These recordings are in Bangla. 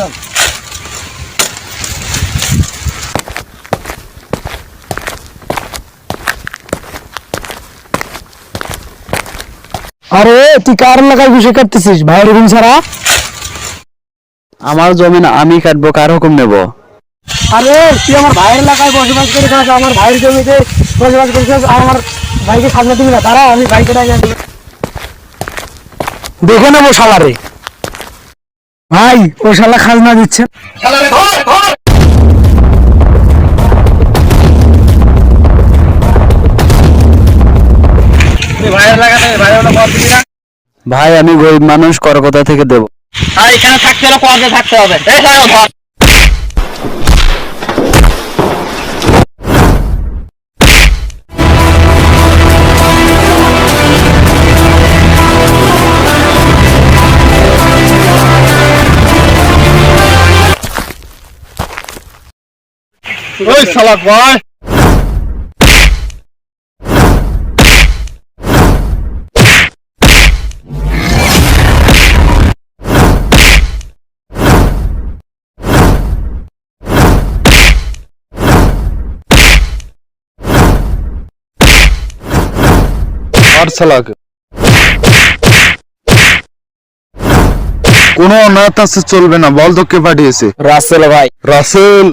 চল। আরে তুই কার এলাকায় বসে কাটতেছিস ভাইয়ের হুকুম ছাড়া? আমার জমিন আমি কাটবো, কার হুকুম নেব? আরে তুই আমার ভাইয়ের এলাকায় বসবাস করে খাস, আমার ভাইয়ের জমিতে বসবাস করছিস, আমার ভাইকে খাজনা দিবি না? তারা আমি ভাইকে দেখে নেবো শালারে। ভাই ও শালা খাজনা দিচ্ছে। ভাই আমি গরিব মানুষ, কর কোথা থেকে দেব? এখানে থাকতে হলে কর্জে থাকতে হবে। ওই শালা কয় কোনো অনাথ আছে চলবে না, বল তোকে পাঠিয়েছে? রাসেল ভাই। রাসেল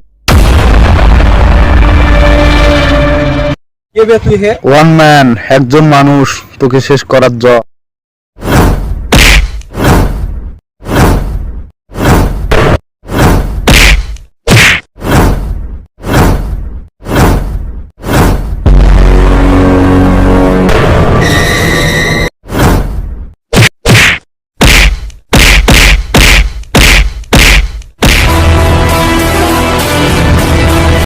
কে বে তুই? হে ওয়ান ম্যান, একজন মানুষ তোকে শেষ করার